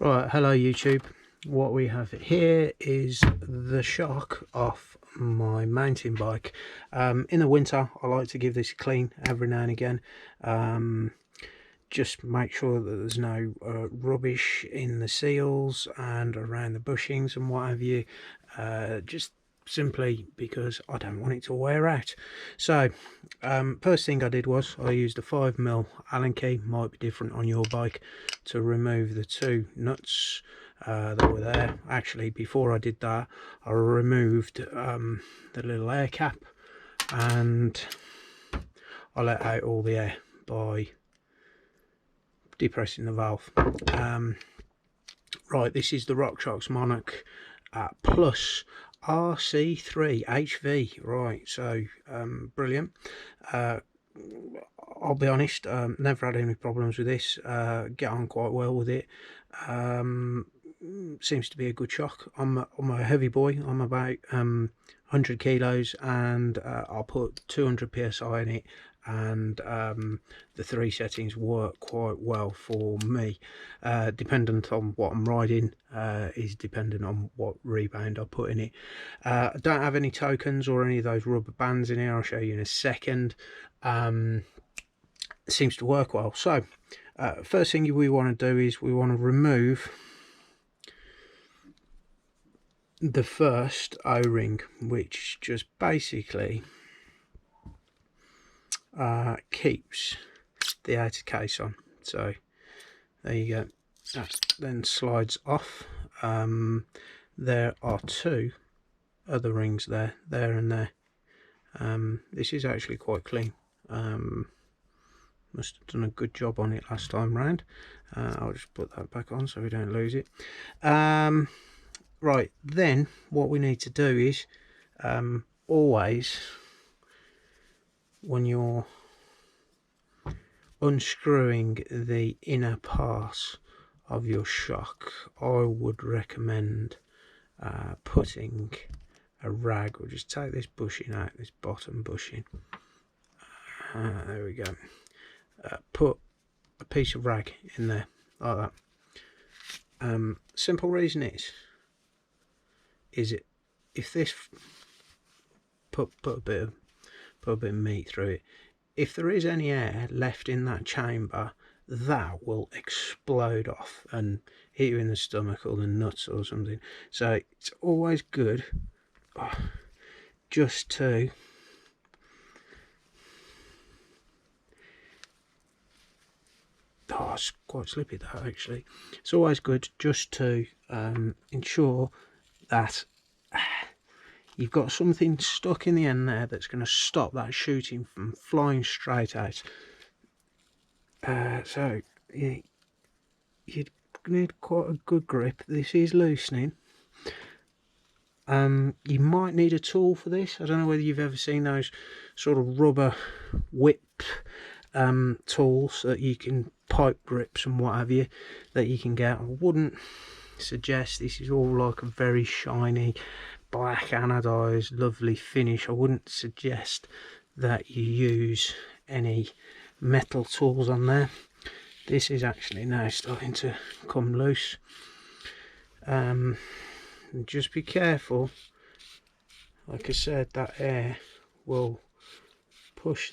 Right, hello YouTube. What we have here is the shock off my mountain bike. In the winter I like to give this a clean every now and again. Just make sure that there's no rubbish in the seals and around the bushings and what have you, just simply because I don't want it to wear out. So first thing I did was I used a 5mm Allen key, might be different on your bike, to remove the two nuts that were there. Actually, before I did that, I removed the little air cap and I let out all the air by depressing the valve. Right, this is the RockShox Monarch Plus RC3 HV. Right, so brilliant. I'll be honest, never had any problems with this. Get on quite well with it. Seems to be a good shock. I'm a heavy boy. I'm about 100 kilos, and I'll put 200 psi in it, and the three settings work quite well for me. Dependent on what I'm riding is dependent on what rebound I put in it. I don't have any tokens or any of those rubber bands in here. I'll show you in a second. It seems to work well. So first thing we want to do is we want to remove the first O-ring, which just basically keeps the outer case on. So there you go. That then slides off. There are two other rings there and there. This is actually quite clean. Must have done a good job on it last time round. I'll just put that back on so we don't lose it. Right, then what we need to do is always, when you're unscrewing the inner part of your shock, I would recommend putting a rag. We'll just take this bushing out, this bottom bushing. There we go. Put a piece of rag in there like that. Simple reason is it if this put a bit of meat through it, if there is any air left in that chamber, that will explode off and hit you in the stomach or the nuts or something. So it's always good just to it's quite slippy that actually. It's always good just to ensure that you've got something stuck in the end there that's going to stop that shooting from flying straight out. So you need quite a good grip. This is loosening. You might need a tool for this. I don't know whether you've ever seen those sort of rubber whip tools that you can, pipe grips and what have you, that you can get. I wouldn't suggest, this is all like a very shiny black anodized lovely finish. I wouldn't suggest that you use any metal tools on there. This is actually now starting to come loose. Just be careful, like I said, that air will push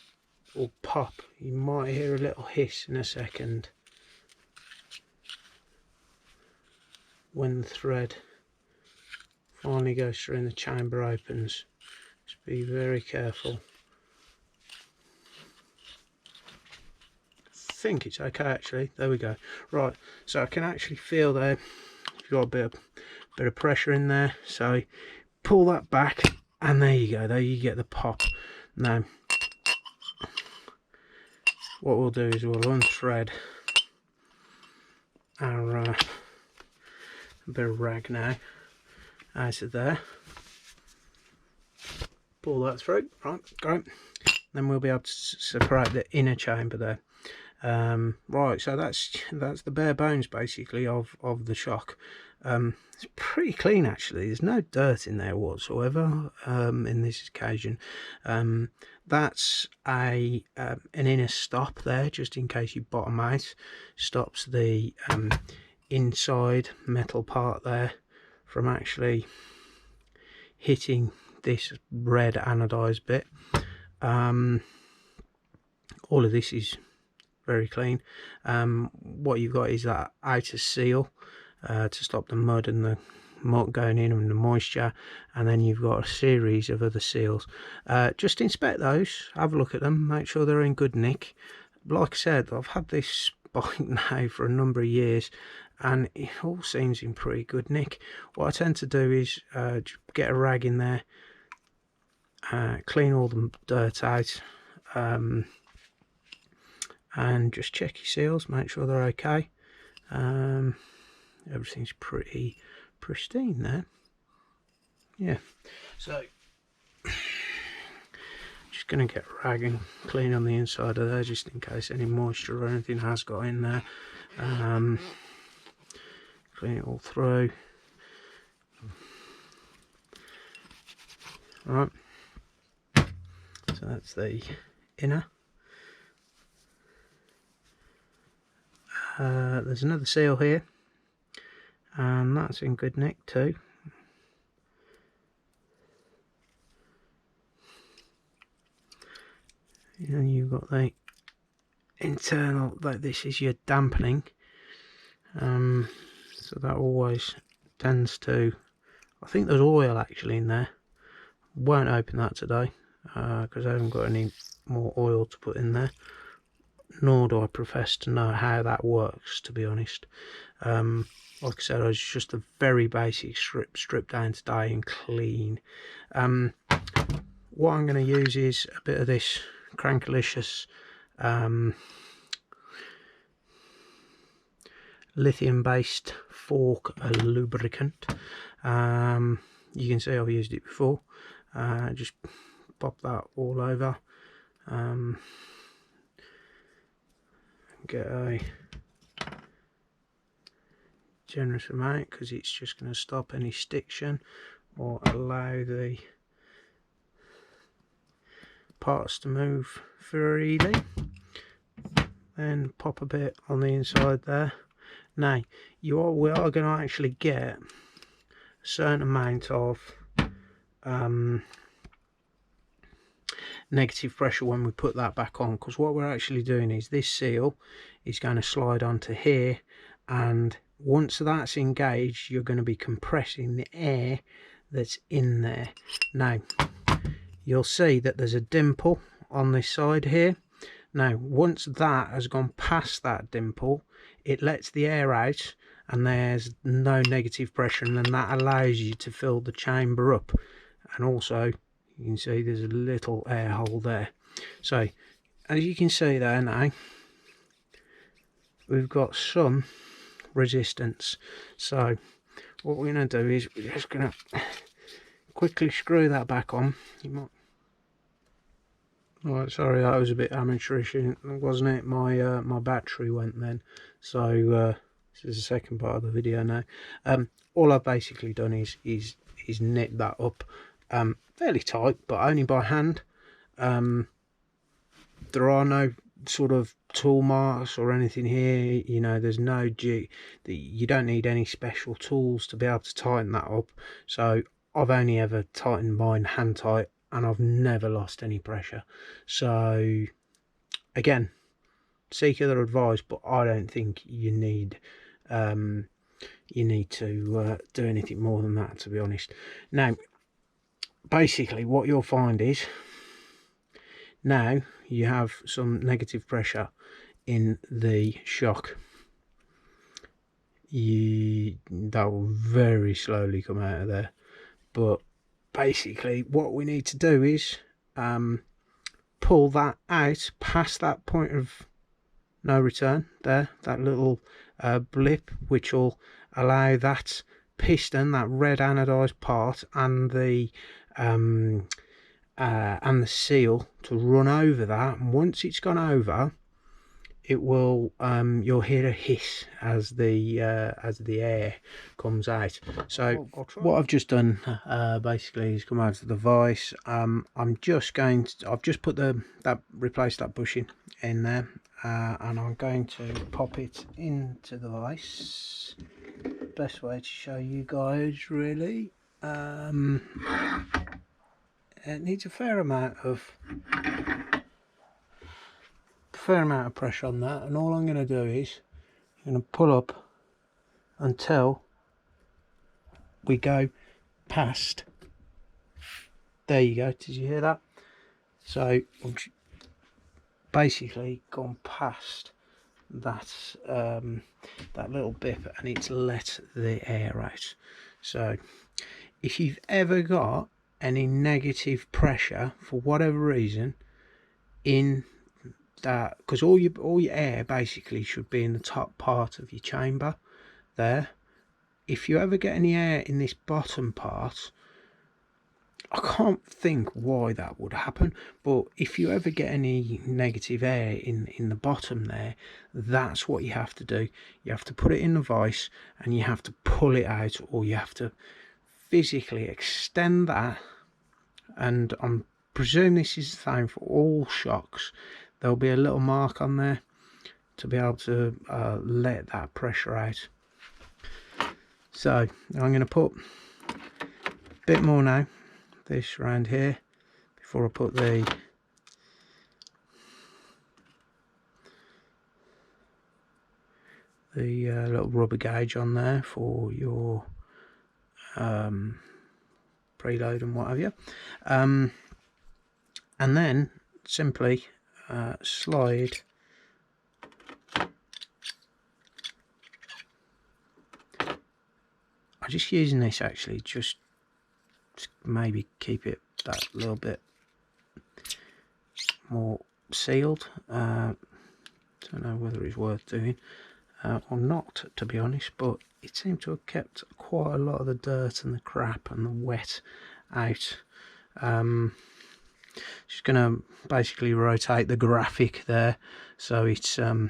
or pop. You might hear a little hiss in a second when the thread finally goes through and the chamber opens. Just be very careful. I think it's okay actually. There we go. Right, so I can actually feel there you've got a bit of pressure in there, so pull that back and there you go. There you get the pop. Now what we'll do is we'll unthread our bit of rag now out of there, pull that through, right, great. Then we'll be able to separate the inner chamber there. Right, so that's the bare bones basically of the shock. It's pretty clean actually. There's no dirt in there whatsoever in this occasion. That's an inner stop there, just in case you bottom out. Stops the inside metal part there from actually hitting this red anodized bit. All of this is very clean. What you've got is that outer seal to stop the mud and the muck going in and the moisture, and then you've got a series of other seals. Just inspect those, have a look at them, make sure they're in good nick. Like I said, I've had this bike now for a number of years and it all seems in pretty good nick. What I tend to do is get a rag in there, clean all the dirt out, and just check your seals, make sure they're okay. Everything's pretty pristine there. Yeah, so just going to get a rag and clean on the inside of there just in case any moisture or anything has got in there. Clean it all through. Right, so that's the inner. There's another seal here, and that's in good nick too. And you've got the internal, like this is your dampening, so that always tends to, I think there's oil actually in there. Won't open that today because I haven't got any more oil to put in there, nor do I profess to know how that works, to be honest. Like I said, it's just a very basic strip down today and clean. What I'm going to use is a bit of this Crankalicious lithium based fork lubricant. You can see I've used it before. Just pop that all over, get a generous amount because it's just going to stop any stiction or allow the parts to move freely. Then pop a bit on the inside there. Now we are going to actually get a certain amount of negative pressure when we put that back on, because what we're actually doing is this seal is going to slide onto here, and once that's engaged you're going to be compressing the air that's in there. Now you'll see that there's a dimple on this side here. Now once that has gone past that dimple, it lets the air out and there's no negative pressure, and then that allows you to fill the chamber up. And also you can see there's a little air hole there. So as you can see there now, we've got some resistance. So what we're going to do is we're just going to quickly screw that back on. You might... Right, sorry, that was a bit amateurish, wasn't it? My my battery went then. So this is the second part of the video now. All I've basically done is knit that up fairly tight, but only by hand. There are no sort of tool marks or anything here, you know, there's no you don't need any special tools to be able to tighten that up. So I've only ever tightened mine hand tight and I've never lost any pressure. So again, seek other advice, but I don't think you need to do anything more than that, to be honest. Now basically what you'll find is now you have some negative pressure in the shock. That will very slowly come out of there, but basically what we need to do is pull that out past that point of no return there, that little blip, which will allow that piston, that red anodized part, and the seal to run over that. And once it's gone over, it will you'll hear a hiss as the air comes out. So what I've just done basically is come out of the vise. I've just put replaced that bushing in there. and I'm going to pop it into the vise. Best way to show you guys, really. It needs a fair amount of pressure on that, and all I'm going to do is I'm going to pull up until we go past. There you go. Did you hear that? So we've basically gone past that that little bit, and it's let the air out. So if you've ever got any negative pressure for whatever reason in that, because all your air basically should be in the top part of your chamber there. If you ever get any air in this bottom part, I can't think why that would happen, but if you ever get any negative air in the bottom there, that's what you have to do. You have to put it in the vise and you have to pull it out, or you have to physically extend that. And I'm presuming this is the same for all shocks. There'll be a little mark on there to be able to let that pressure out. So I'm going to put a bit more now, this around here, before I put the little rubber gauge on there for your preload and what have you, and then simply slide I'm just using this actually just to maybe keep it that little bit more sealed. Don't know whether it's worth doing or not, to be honest, but it seemed to have kept quite a lot of the dirt and the crap and the wet out. Just going to basically rotate the graphic there so it's the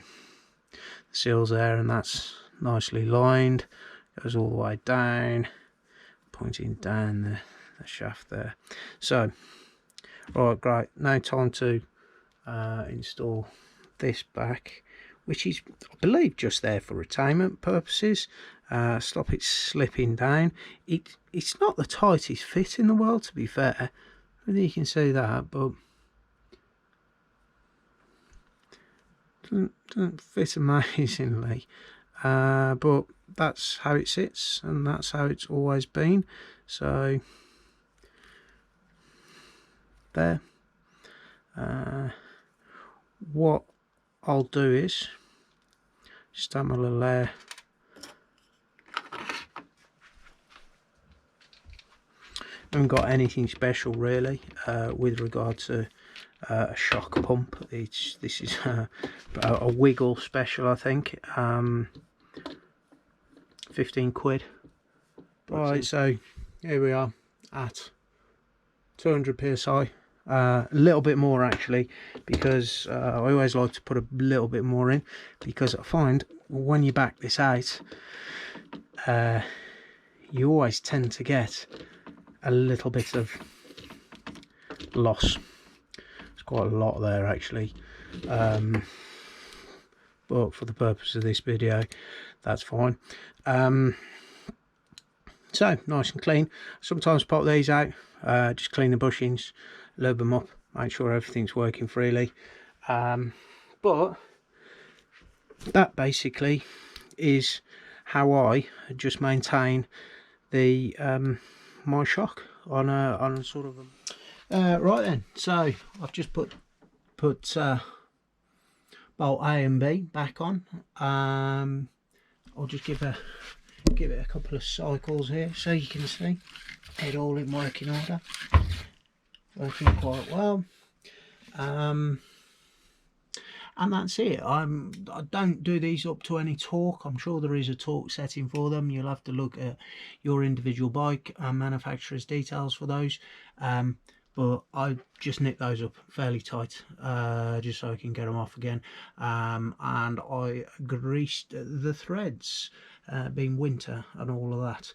seals there, and that's nicely lined, goes all the way down, pointing down the shaft there. So right, great, now time to install this back, which is, I believe, just there for retainment purposes. Stop it slipping down. It's not the tightest fit in the world, to be fair. I think you can see that, but doesn't fit amazingly. But that's how it sits, and that's how it's always been. So there. What I'll do is just add my little layer. I haven't got anything special really with regard to a shock pump. This is a wiggle special, I think. 15 quid. Right, so here we are at 200 psi. A little bit more actually, because I always like to put a little bit more in, because I find when you back this out, you always tend to get a little bit of loss. It's quite a lot there actually, but for the purpose of this video that's fine. So nice and clean. Sometimes pop these out, just clean the bushings, lube them up, make sure everything's working freely. But that basically is how I just maintain the my shock on a sort of right then. So I've just put bolt A and B back on. I'll just give it a couple of cycles here so you can see it all in working order, working quite well. And that's it. I don't do these up to any torque. I'm sure there is a torque setting for them. You'll have to look at your individual bike and manufacturer's details for those. But I just nip those up fairly tight, just so I can get them off again. And I greased the threads, being winter and all of that.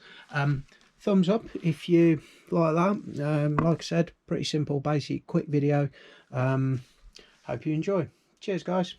Thumbs up if you like that. Like I said, pretty simple, basic, quick video. Hope you enjoy. Cheers guys.